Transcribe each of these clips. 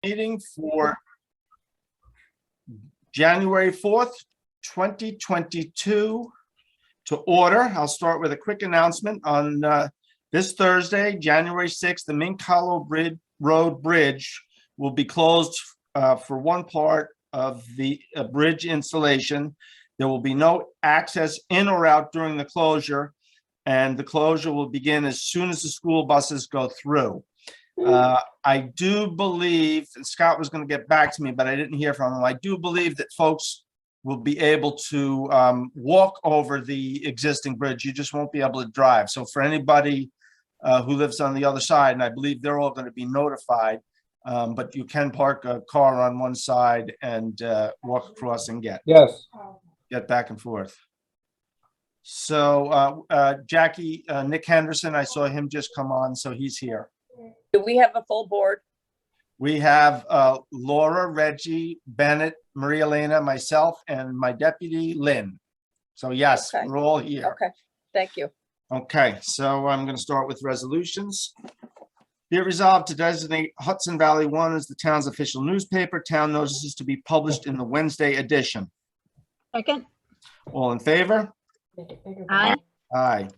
meeting for January 4th, 2022 to order. I'll start with a quick announcement on this Thursday, January 6th, the Mink Hollow Road Bridge will be closed for one part of the bridge installation. There will be no access in or out during the closure, and the closure will begin as soon as the school buses go through. I do believe, and Scott was going to get back to me, but I didn't hear from him. I do believe that folks will be able to walk over the existing bridge. You just won't be able to drive. So for anybody who lives on the other side, and I believe they're all going to be notified, but you can park a car on one side and walk across and get back and forth. So Jackie, Nick Henderson, I saw him just come on, so he's here. Do we have a full board? We have Laura, Reggie, Bennett, Maria-Elena, myself, and my deputy, Lynn. So yes, Okay. we're all here. Okay, thank you. Okay, so I'm going to start with resolutions. Be it resolved to designate Hudson Valley One as the town's official newspaper. Town notices to be published in the Wednesday edition. Second. All in favor? Aye. Aye.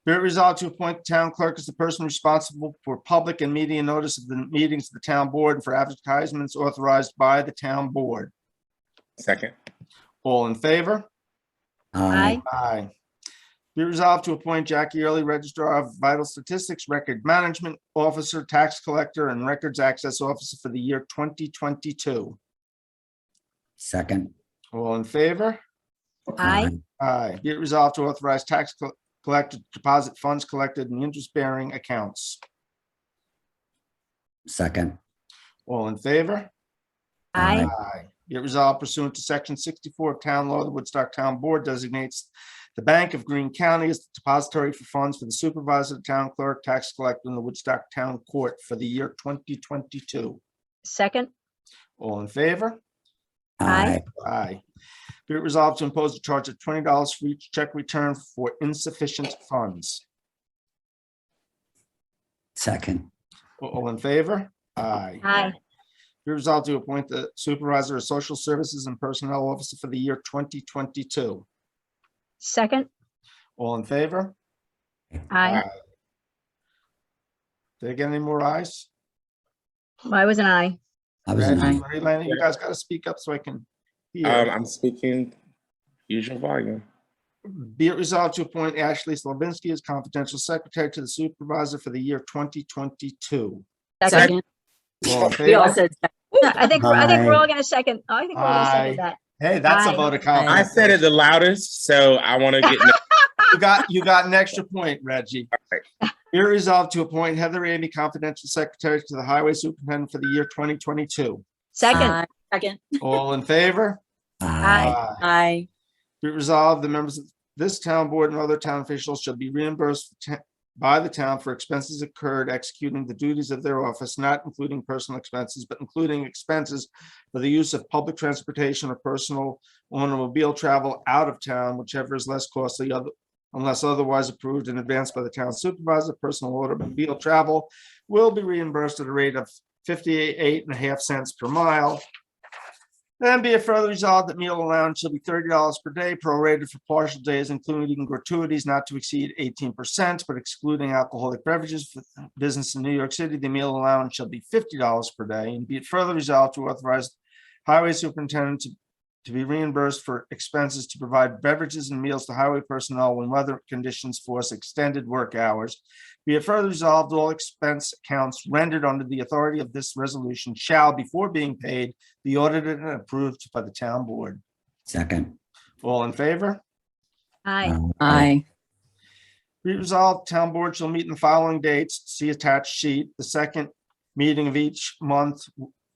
Be it resolved to appoint the town clerk as the person responsible for public and media notice of the meetings of the town board and for advertisements authorized by the town board. Second. All in favor? Aye. Aye. Be resolved to appoint Jackie Early, Registrar of Vital Statistics, Record Management Officer, Tax Collector, and Records Access Officer for the year 2022. Second. All in favor? Aye. Aye. Be it resolved to authorize tax collector to deposit funds collected in interest-bearing accounts. Second. All in favor? Aye. Aye. Be it resolved pursuant to section 64 of town law, the Woodstock Town Board designates the Bank of Greene County as the depository for funds for the supervisor, the town clerk, tax collector, and the Woodstock Town Court for the year 2022. Second. All in favor? Aye. Aye. Be it resolved to impose a charge of $20 for each check return for insufficient funds. Second. All in favor? Aye. Aye. Be resolved to appoint the supervisor of social services and personnel officer for the year 2022. Second. All in favor? Aye. Did I get any more ayes? Why was an aye? I was an aye. Maria-Elena, you guys got to speak up so I can hear. I'm speaking usual volume. Be it resolved to appoint Ashley Slavinsky as confidential secretary to the supervisor for the year 2022. Second. All in We all favor? said second. I think we're all gonna second. I think we're all gonna second that. Hey, that's a Aye. vote of I confidence. said it the loudest, so I want to get. You got an extra point, Reggie. Be it resolved to appoint Heather Amy confidential secretary to the highway superintendent for the year 2022. Second. Second. All in favor? Aye. Aye. Be it resolved, the members of this town board and other town officials shall be reimbursed by the town for expenses incurred executing the duties of their office, not including personal expenses, but including expenses for the use of public transportation or personal automobile travel out of town, whichever is less costly, unless otherwise approved in advance by the town supervisor. Personal automobile travel will be reimbursed at a rate of 58.5 cents per mile. Then be it further resolved that meal allowance shall be $30 per day, prorated for partial days, including gratuities not to exceed 18%, but excluding alcoholic beverages for business in New York City. The meal allowance shall be $50 per day. And be it further resolved to authorize highway superintendent to be reimbursed for expenses to provide beverages and meals to highway personnel when weather conditions force extended work hours. Be it further resolved, all expense accounts rendered under the authority of this resolution shall, before being paid, be audited and approved by the town board. Second. All in favor? Aye. Aye. Be resolved, town board shall meet in the following dates. See attached sheet. The second meeting of each month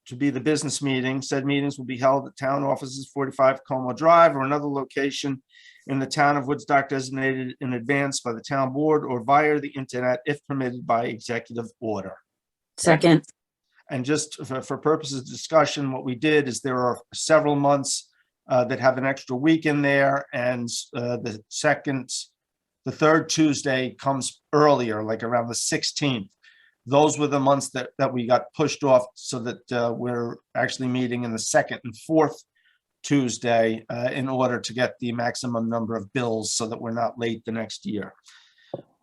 to be the business meeting. Said meetings will be held at town offices 45 Como Drive or another location in the town of Woodstock designated in advance by the town board or via the internet if permitted by executive order. Second. And just for purposes of discussion, what we did is there are several months that have an extra week in there, and the third Tuesday comes earlier, like around the 16th. those were the months that we got pushed off so that we're actually meeting in the second and fourth Tuesday in order to get the maximum number of bills so that we're not late the next year.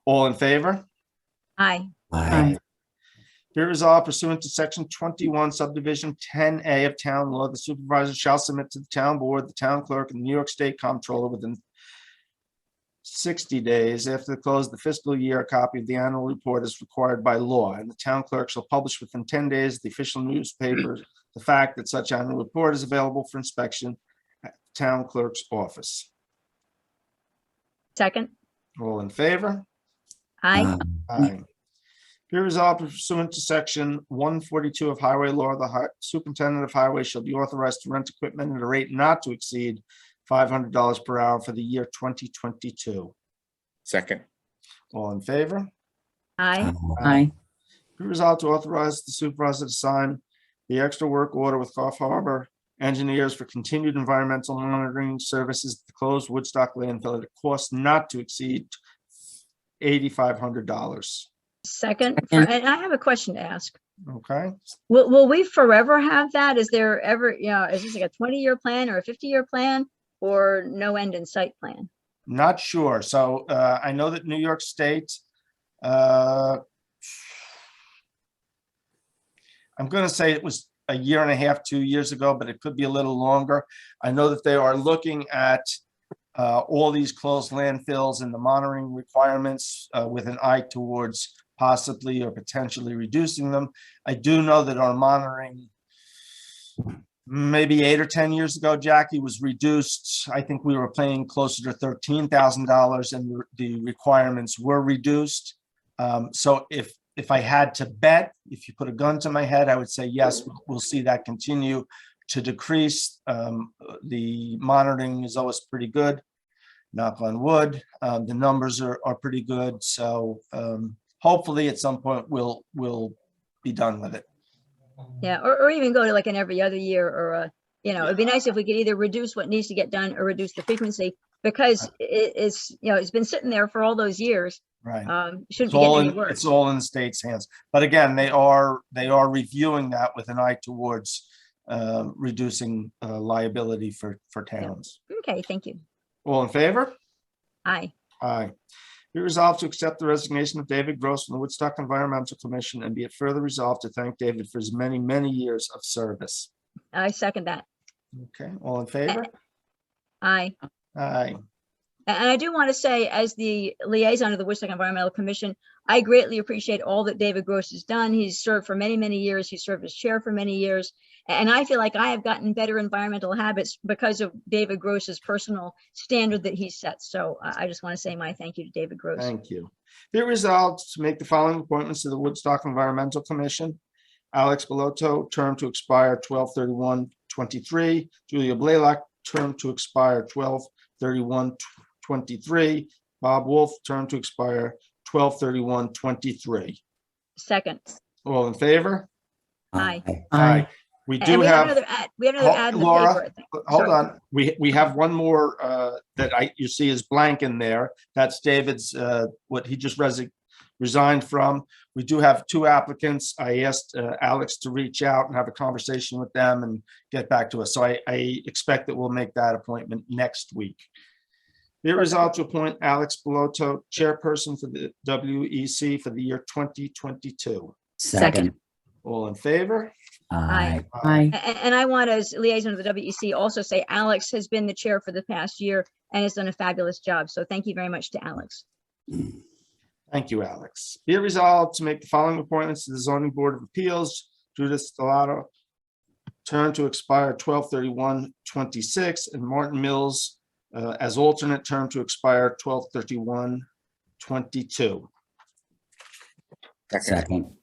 All in favor? Aye. Aye. Be resolved pursuant to section 21 subdivision 10A of town law, the supervisor shall submit to the town board, the town clerk, and the New York State Comptroller within 60 days after the close of the fiscal year, a copy of the annual report is required by law, and the town clerk shall publish within 10 days the official newspaper the fact that such annual report is available for inspection at the town clerk's office. Second. All in favor? Aye. Aye. Be resolved pursuant to section 142 of highway law, the superintendent of highway shall be authorized to rent equipment at a rate not to exceed $500 per hour for the year 2022. Second. All in favor? Aye. Aye. Be resolved to authorize the supervisor to sign the extra work order with Gulf Harbor Engineers for continued environmental monitoring services at the closed Woodstock landfill at a cost not to exceed $8,500. Second. Second. And I have a question to ask. Okay, Will we forever have that? Is there ever, is this like a 20-year plan or a 50-year plan or no end in sight plan? not sure. So I know that New York State, I'm going to say it was a year and a half, 2 years ago, but it could be a little longer. I know that they are looking at all these closed landfills and the monitoring requirements with an eye towards possibly or potentially reducing them. I do know that our monitoring maybe 8 or 10 years ago, Jackie, was reduced. I think we were paying closer to $13,000 and the requirements were reduced. So if I had to bet, if you put a gun to my head, I would say, yes, we'll see that continue to decrease. The monitoring is always pretty good, knock on wood. The numbers are pretty good. So hopefully at some point we'll be done with it. Yeah, or even go to like an every other year or it'd be nice if we could either reduce what needs to get done or reduce the frequency because it's been sitting there for all those years. Right. Shouldn't be getting any worse. It's all in the state's hands. But again, they are reviewing that with an eye towards reducing liability for towns. Okay, thank you. All in favor? Aye. Aye. Be resolved to accept the resignation of David Gross from the Woodstock Environmental Commission, and be it further resolved to thank David for his many, many years of service. I second that. Okay, all in favor? Aye. Aye. And I do want to say, as the liaison of the Woodstock Environmental Commission, I greatly appreciate all that David Gross has done. He's served for many, many years. He served as chair for many years. And I feel like I have gotten better environmental habits because of David Gross's personal standard that he sets. So I just want to say my thank you to David Gross. Thank you. Be it resolved to make the following appointments to the Woodstock Environmental Commission. Alex Bellotto, term to expire 12/31/23. Julia Blaylock, term to expire 12/31/23. Bob Wolf, term to expire 12/31/23. Second. All in favor? Aye. Aye. We And do we have have, another ad. We have another ad in the Laura, paper, I think. hold Sorry. on. We have one more that you see is blank in there. That's David's, what he just resigned from. We do have 2 applicants. I asked Alex to reach out and have a conversation with them and get back to us. So I expect that we'll make that appointment next week. Be it resolved to appoint Alex Bellotto, chairperson for the WEC for the year 2022. Second. All in favor? Aye. Aye. And I want, as liaison of the WEC, also say Alex has been the chair for the past year and has done a fabulous job. So thank you very much to Alex. Thank you, Alex. Be it resolved to make the following appointments to the Zoning Board of Appeals. Judith Stellato, term to expire 12/31/26, and Martin Mills as alternate, term to expire 12/31/22. Second.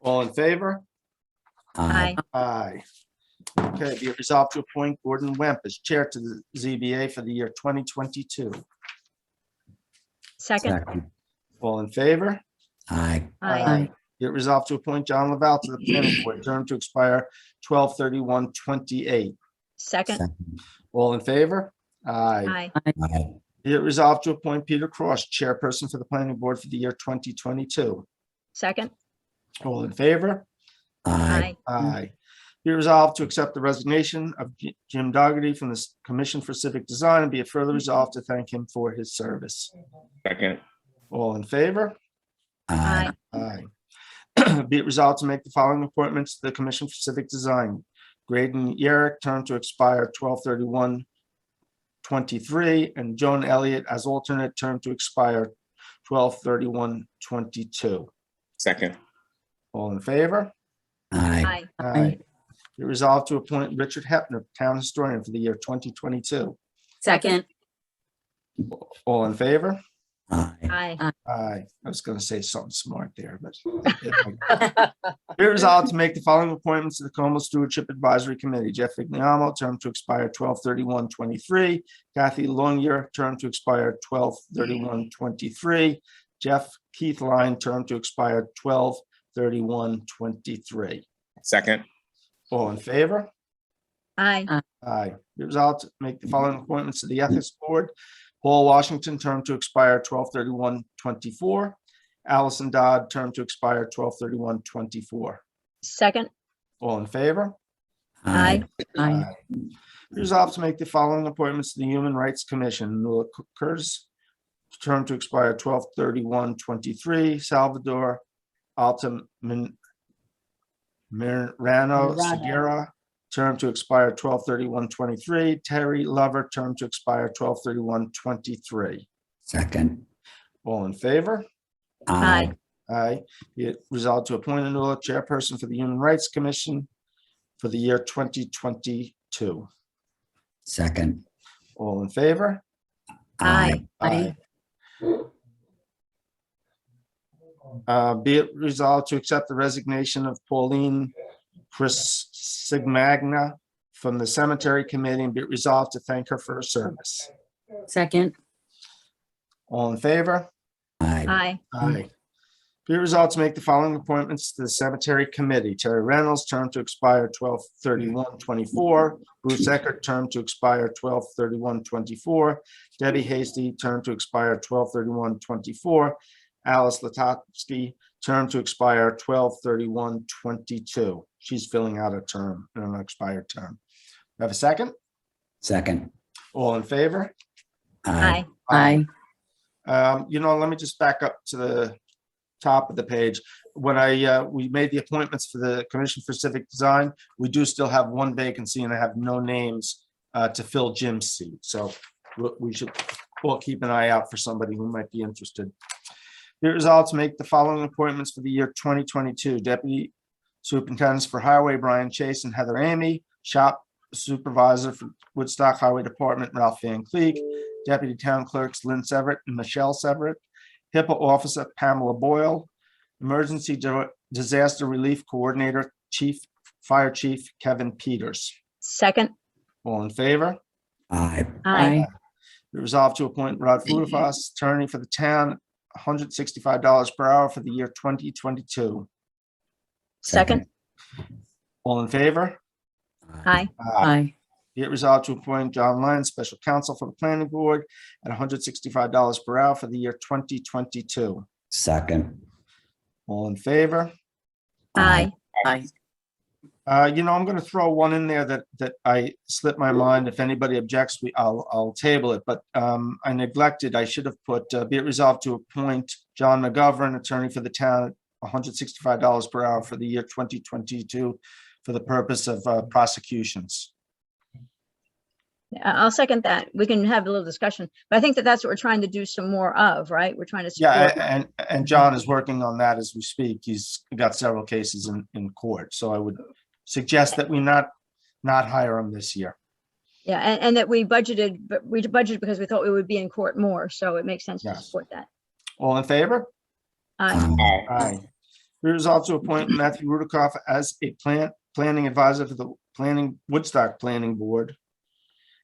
All in favor? Aye. Aye. Okay, be it resolved to appoint Gordon Wemp as chair to the ZBA for the year 2022. Second. Second. All in favor? Aye. Aye. Be it resolved to appoint John Lavelle to the planning board, term to expire 12/31/28. Second. Second. All in favor? Aye. Aye. Aye. Be it resolved to appoint Peter Cross, chairperson for the planning board for the year 2022. Second. All in favor? Aye. Aye. Be resolved to accept the resignation of Jim Dougherty from the Commission for Civic Design, and be it further resolved to thank him for his service. Second. All in favor? Aye. Aye. Be it resolved to make the following appointments to the Commission for Civic Design. Graydon Yerrick, term to expire 12/31/23, and Joan Elliott as alternate, term to expire 12/31/22. Second. All in favor? Aye. Aye. Be resolved to appoint Richard Hepner, Town Historian, for the year 2022. Second. All in favor? Aye. Aye. Aye. I was going to say something smart there, but be resolved to make the following appointments to the Como Stewardship Advisory Committee. Jeff Vignamo, term to expire 12/31/23. Kathy Longier, term to expire 12/31/23. Jeff Keith Line, term to expire 12/31/23. Second. All in favor? Aye. Aye. Be resolved to make the following appointments to the Ethics Board. Paul Washington, term to expire 12/31/24. Allison Dodd, term to expire 12/31/24. Second. All in favor? Aye. Aye. Be resolved to make the following appointments to the Human Rights Commission. Nula Curtis, term to expire 12/31/23. Salvador Altamirano Segura, term to expire 12/31/23. Terry Lover, term to expire 12/31/23. Second. All in favor? Aye. Aye. Be it resolved to appoint a new chairperson for the Human Rights Commission for the year 2022. Second. All in favor? Aye. Aye. Be it resolved to accept the resignation of Pauline Chris Sigmagna from the Cemetery Committee, and be it resolved to thank her for her service. Second. All in favor? Aye. Aye. Aye. Be it resolved to make the following appointments to the Cemetery Committee. Terry Reynolds, term to expire 12/31/24. Bruce Eckert, term to expire 12/31/24. Debbie Hasty, term to expire 12/31/24. Alice Latowski, term to expire 12/31/22. She's filling out a term, an expired term. Have a second? Second. All in favor? Aye. Aye. Let me just back up to the top of the page. When we made the appointments for the Commission for Civic Design, we do still have one vacancy, and I have no names to fill Jim's seat. So we should all keep an eye out for somebody who might be interested. Be it resolved to make the following appointments for the year 2022. Deputy Superintendents for Highway, Brian Chase and Heather Amy. Shop Supervisor for Woodstock Highway Department, Ralph Van Cleek. Deputy Town Clerks, Lynn Severett and Michelle Severett. HIPAA Officer, Pamela Boyle. Emergency Disaster Relief Coordinator, Fire Chief Kevin Peters. Second. All in favor? Aye. Aye. Be resolved to appoint Rod Fudafas, attorney for the town, $165 per hour for the year 2022. Second. All in favor? Aye. Aye. Be it resolved to appoint John Lyons, special counsel for the planning board, at $165 per hour for the year 2022. Second. All in favor? Aye. Aye. I'm going to throw one in there that I slipped my mind. If anybody objects, I'll table it. But I neglected. I should have put. Be it resolved to appoint John McGovern, attorney for the town, at $165 per hour for the year 2022, for the purpose of prosecutions. I'll second that. We can have a little discussion, but I think that's what we're trying to do some more of, right? We're trying to Yeah, support. and John is working on that as we speak. He's got several cases in court, so I would suggest that we not hire him this year. Yeah, and that we budgeted, but we budgeted because we thought we would be in court more, so it makes sense to Yes. support that. All in favor? Aye. Aye. Be resolved to appoint Matthew Rudikoff as a planning advisor for the Woodstock Planning Board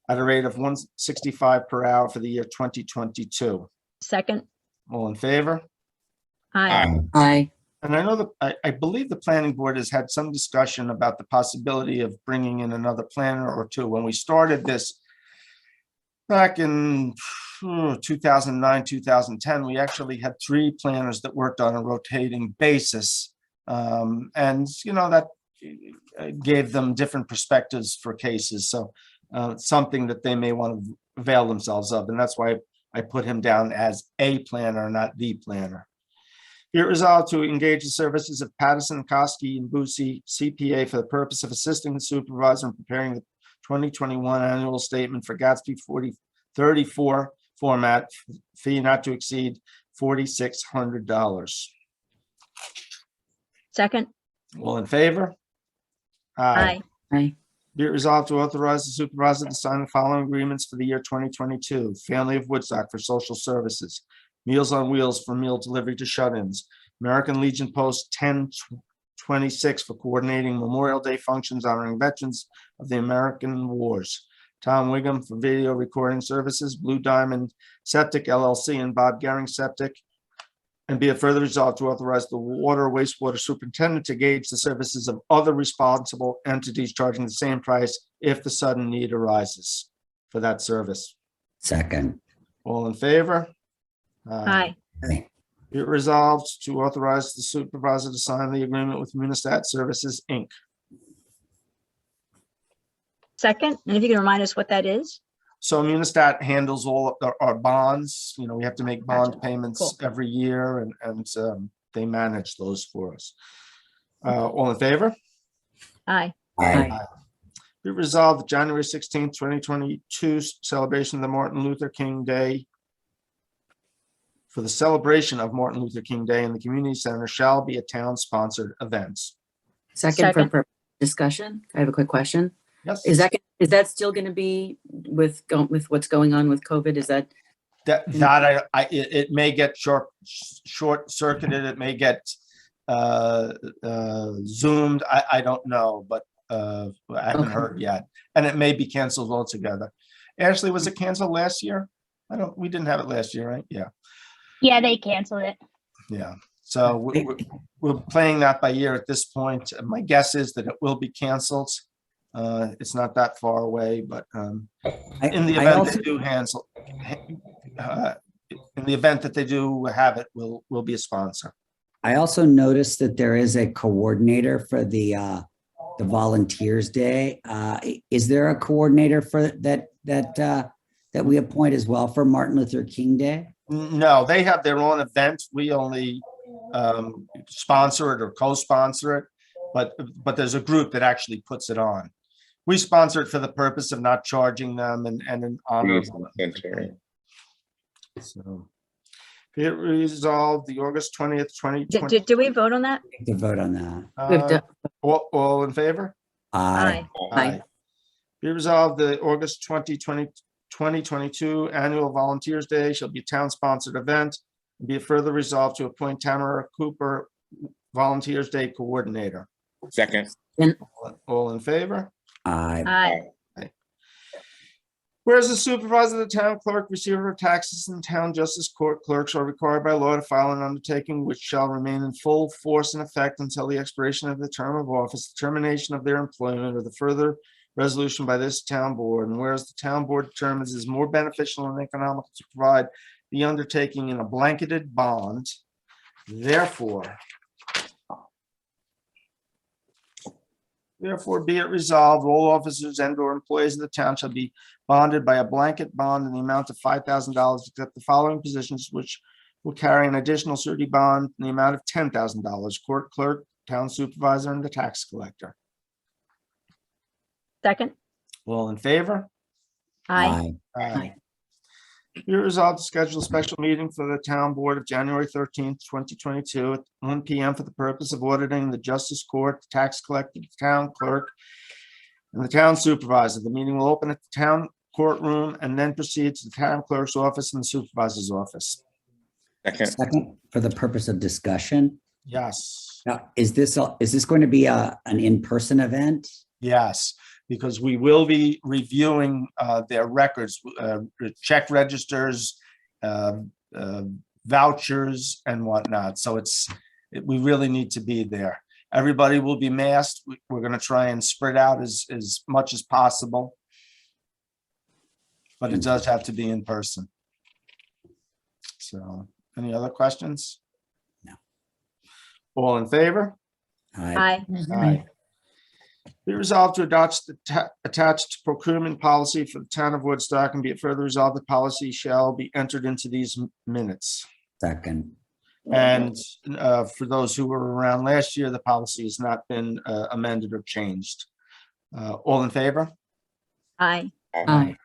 at a rate of $165 per hour for the year 2022. Second. All in favor? Aye. Aye. And I know that I believe the planning board has had some discussion about the possibility of bringing in another planner or two. When we started this back in 2009, 2010, we actually had 3 planners that worked on a rotating basis. And, that gave them different perspectives for cases. So something that they may want to avail themselves of. And that's why I put him down as a planner, not the planner. Be it resolved to engage the services of Patterson, Koski, and Boosie CPA for the purpose of assisting the supervisor in preparing the 2021 annual statement for Gatsby 4034 format, fee not to exceed $4,600. Second. All in favor? Aye. Aye. Be it resolved to authorize the supervisor to sign the following agreements for the year 2022. Family of Woodstock for social services. Meals on Wheels for meal delivery to shut-ins. American Legion Post 1026 for coordinating Memorial Day functions honoring veterans of the American Wars. Tom Wiggum for video recording services. Blue Diamond Septic LLC and Bob Gehring Septic. And be it further resolved to authorize the water wastewater superintendent to gauge the services of other responsible entities charging the same price if the sudden need arises for that service. Second. All in favor? Aye. Aye. Be it resolved to authorize the supervisor to sign the agreement with Munistat Services, Inc. Second. And if you can remind us what that is? So Munistat handles all of our bonds. We have to make bond Gotcha. payments Cool. every year, and they manage those for us. All in favor? Aye. Aye. Be resolved that January 16th, 2022 celebration of the Martin Luther King Day. For the celebration of Martin Luther King Day in the community center shall be a town-sponsored event. Second Second. for discussion. I have a quick question. Yes. Is that still going to be with what's going on with COVID? Is that It may get short circuited. It may get zoomed. I don't know, but I haven't Okay. heard yet. And it may be canceled altogether. Ashley, was it canceled last year? We didn't have it last year, right? Yeah. Yeah, they canceled it. Yeah. So we're playing that by ear at this point. My guess is that it will be canceled. It's not that far away, but in the event they do cancel, in the event that they do have it, we'll be a sponsor. I also noticed that there is a coordinator for the Volunteers Day. Is there a coordinator for that we appoint as well for Martin Luther King Day? No, they have their own event. We only sponsor it or co-sponsor it, but there's a group that actually puts it on. We sponsor it for the purpose of not charging them and in honor of them. So, be it resolved, the August 20th, 2020. Did we vote on that? To vote on that. All in favor? Aye. Aye. Be resolved, the August 2022 Annual Volunteers Day shall be a town-sponsored event. And be it further resolved to appoint Tamara Cooper Volunteers Day Coordinator. Second. All in favor? Aye. Aye. Whereas the supervisor of the town clerk, receiver of taxes, and town justice court clerks are required by law to file an undertaking which shall remain in full force and effect until the expiration of the term of office, the termination of their employment, or the further resolution by this town board. And whereas the town board determines it is more beneficial and economical to provide the undertaking in a blanketed bond, therefore be it resolved, all officers and or employees of the town shall be bonded by a blanket bond in the amount of $5,000, except the following positions which will carry an additional surety bond in the amount of $10,000: court clerk, town supervisor, and the tax collector. Second. All in favor? Aye. Aye. Be resolved to schedule a special meeting for the town board of January 13th, 2022 at 1 p.m. for the purpose of auditing the justice court, the tax collector, the town clerk, and the town supervisor. The meeting will open at the town courtroom and then proceed to the town clerk's office and the supervisor's office. Second. Second, for the purpose of discussion. Yes, Now, is this going to be an in-person event? yes, because we will be reviewing their records, check registers, vouchers and whatnot. So we really need to be there. Everybody will be masked. We're going to try and spread out as much as possible. But it does have to be in person. So, any other questions? No. All in favor? Aye. Aye. Be resolved to adopt the attached procurement policy for the town of Woodstock, and be it further resolved, the policy shall be entered into these minutes. Second. And for those who were around last year, the policy has not been amended or changed. All in favor? Aye. Aye.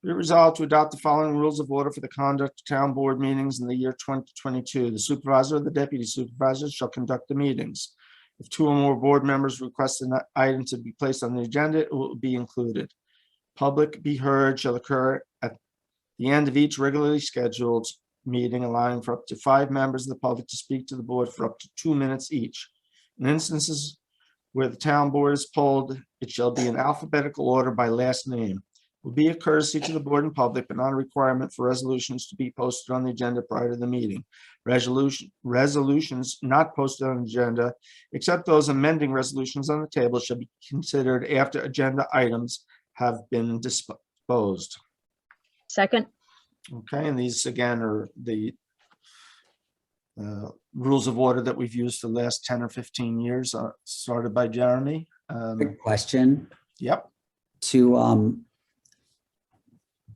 Be resolved to adopt the following rules of order for the conduct of town board meetings in the year 2022. The supervisor or the deputy supervisor shall conduct the meetings. If two or more board members request an item to be placed on the agenda, it will be included. Public be heard shall occur at the end of each regularly scheduled meeting, allowing for up to 5 members of the public to speak to the board for up to 2 minutes each. In instances where the town board is polled, it shall be in alphabetical order by last name. It will be a courtesy to the board and public, but not a requirement for resolutions to be posted on the agenda prior to the meeting. Resolutions not posted on the agenda, except those amending resolutions on the table, shall be considered after agenda items have been disposed. Second. Okay, and these again are the rules of order that we've used for the last 10 or 15 years, started by Jeremy. Quick question Yep.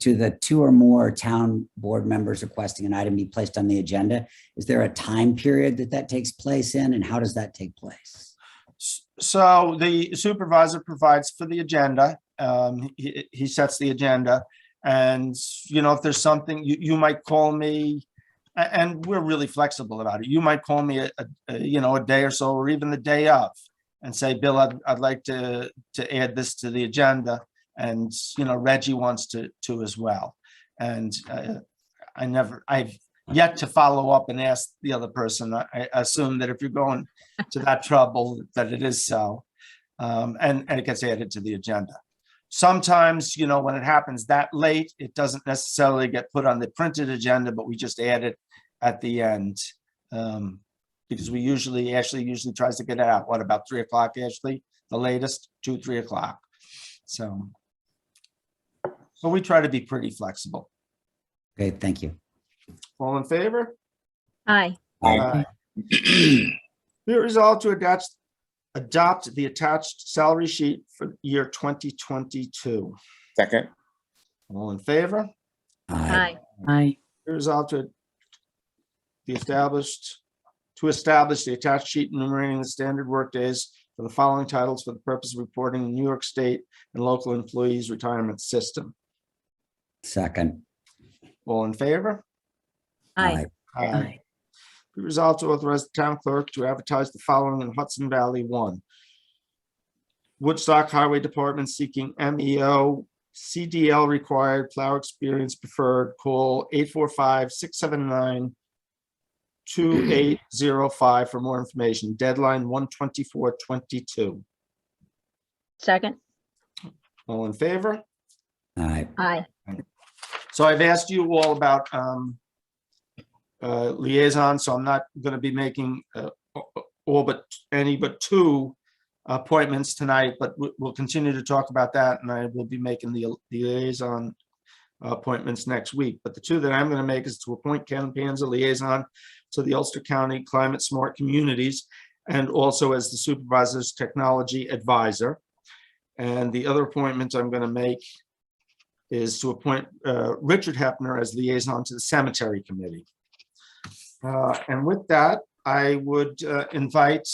to the 2 or more town board members requesting an item be placed on the agenda. Is there a time period that takes place in, and how does that take place? So the supervisor provides for the agenda. He sets the agenda, and if there's something you might call me, and we're really flexible about it. You might call me a day or so, or even the day of, and say, Bill, I'd like to add this to the agenda. And, Reggie wants to as well. And I've yet to follow up and ask the other person. I assume that if you're going to that trouble, that it is so. And it gets added to the agenda. Sometimes, when it happens that late, it doesn't necessarily get put on the printed agenda, but we just add it at the end. Because Ashley usually tries to get it out. What, about 3 o'clock, Ashley? The latest, 2, 3 o'clock. So we try to be pretty flexible. Okay, thank you. All in favor? Aye. Aye. Be it resolved to adopt the attached salary sheet for year 2022. Second. All in favor? Aye. Aye. Be resolved to establish the attached sheet enumerating the standard workdays for the following titles for the purpose of reporting the New York State and local employees retirement system. Second. All in favor? Aye. Aye. Be resolved to authorize the town clerk to advertise the following in Hudson Valley 1. Woodstock Highway Department seeking MEO, CDL required, plow experience preferred, call 845-679-2805 for more information. Deadline 1/24/22. Second. All in favor? Aye. Aye. So I've asked you all about liaison, so I'm not going to be making any but 2 appointments tonight, but we'll continue to talk about that, and I will be making the liaison appointments next week. But the 2 that I'm going to make is to appoint Ken Panza liaison to the Ulster County Climate Smart Communities, and also as the supervisor's technology advisor. And the other appointment I'm going to make is to appoint Richard Hepner as liaison to the Cemetery Committee. And with that, I would invite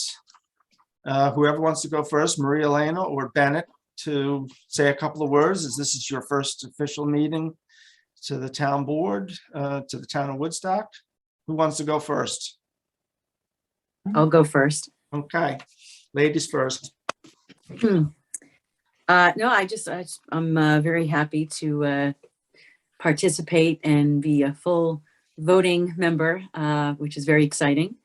whoever wants to go first, Maria-Elena or Bennett, to say a couple of words, as this is your first official meeting to the town board, to the town of Woodstock. Who wants to go first? I'll go first. Okay, ladies first. No, I'm very happy to participate and be a full voting member, which is very exciting.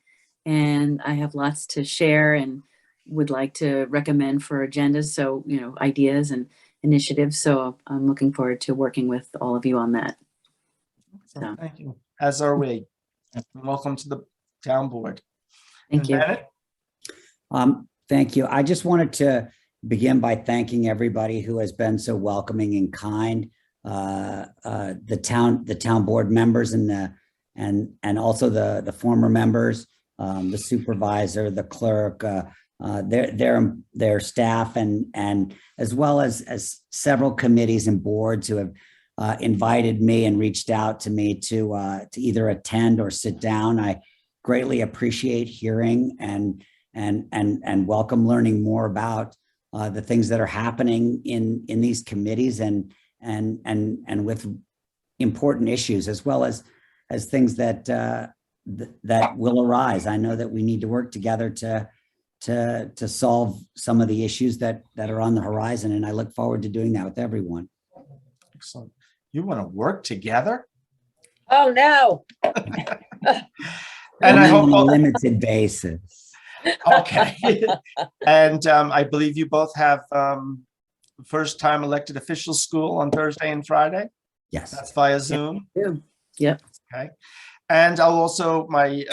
And I have lots to share and would like to recommend for agendas. So, ideas and initiatives. So I'm looking forward to working with all of you on that. So. Thank you. As are we. Welcome to the town board. Thank you. Bennett? Thank you. I just wanted to begin by thanking everybody who has been so welcoming and kind. The town board members and also the former members the supervisor, the clerk, their staff, and as well as several committees and boards who have invited me and reached out to me to either attend or sit down. I greatly appreciate hearing and welcome learning more about the things that are happening in these committees and with important issues, as well as things that that will arise. I know that we need to work together to solve some of the issues that are on the horizon, and I look forward to doing that with everyone. Excellent. You want to work together? Oh, no. And I Only hope, on a limited basis. okay. And I believe you both have first time elected officials school on Thursday and Friday. Yes. That's via Zoom. Yep. Okay. And I'll also, my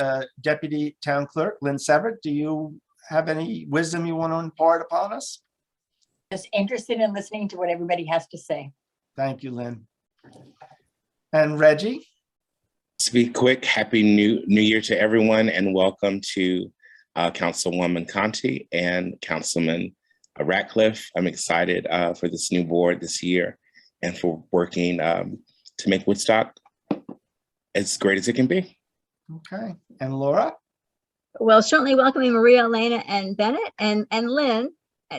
deputy town clerk, Lynn Severt, do you have any wisdom you want to impart upon us? Just interested in listening to what everybody has to say. Thank you, Lynn. And Reggie? To be quick, happy new year to everyone, and welcome to Councilwoman Conti and Councilman Ratcliffe. I'm excited for this new board this year and for working to make Woodstock as great as it can be. Okay. And Laura? Well, certainly welcoming Maria-Elena and Bennett and Lynn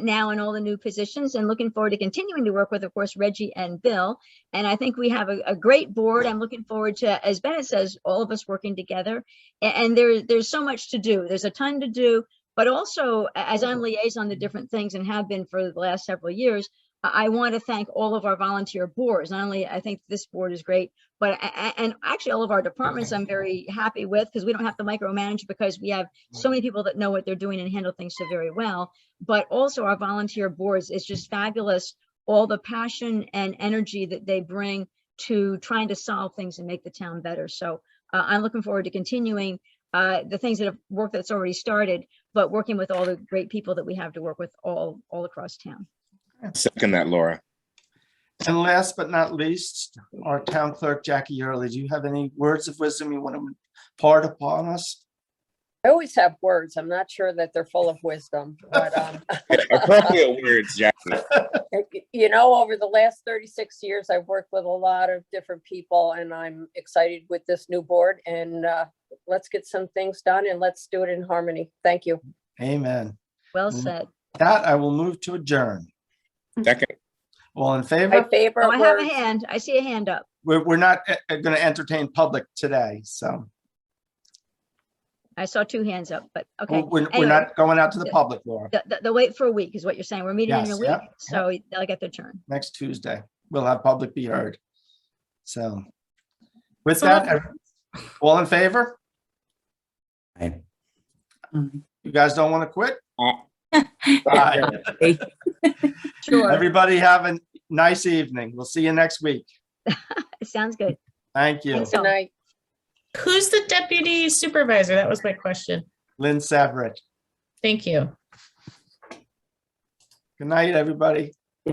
now in all the new positions, and looking forward to continuing to work with, of course, Reggie and Bill. And I think we have a great board. I'm looking forward to, as Bennett says, all of us working together. And there's so much to do. There's a ton to do, but also as I'm liaison to different things and have been for the last several years, I want to thank all of our volunteer boards. Not only I think this board is great, but and actually all of our departments I'm very happy with, because we don't have to micromanage, because we have so many people that know what they're doing and handle things so very well. But also our volunteer boards, it's just fabulous, all the passion and energy that they bring to trying to solve things and make the town better. So I'm looking forward to continuing the things that have worked that's already started, but working with all the great people that we have to work with all across town. Second that, Laura. And last but not least, our town clerk, Jackie Early. Do you have any words of wisdom you want to impart upon us? I always have words. I'm not sure that they're full of wisdom, but Appropriate words, Jackie. you know, over the last 36 years, I've worked with a lot of different people, and I'm excited with this new board, and let's get some things done and let's do it in harmony. Thank you. Amen. Well said. That I will move to adjourn. Second. All in My favor? favorite Oh, I have a words. hand. I see a hand up. We're not going to entertain public today, so I saw two hands up, but okay. we're Anyway, not going out to the public, Laura. the wait for a week is what you're saying. We're meeting in Yes, a week, yep, so they'll get their turn. Next Tuesday, we'll have public be heard. So with that, all in favor? Right. You guys don't want to quit? Uh, Bye. Sure, Everybody have a nice evening. We'll see you next week. it sounds good. Thank you. Thanks. Good night. Who's the deputy supervisor? That was my question. Lynn Saverit. Thank you. Good night, everybody.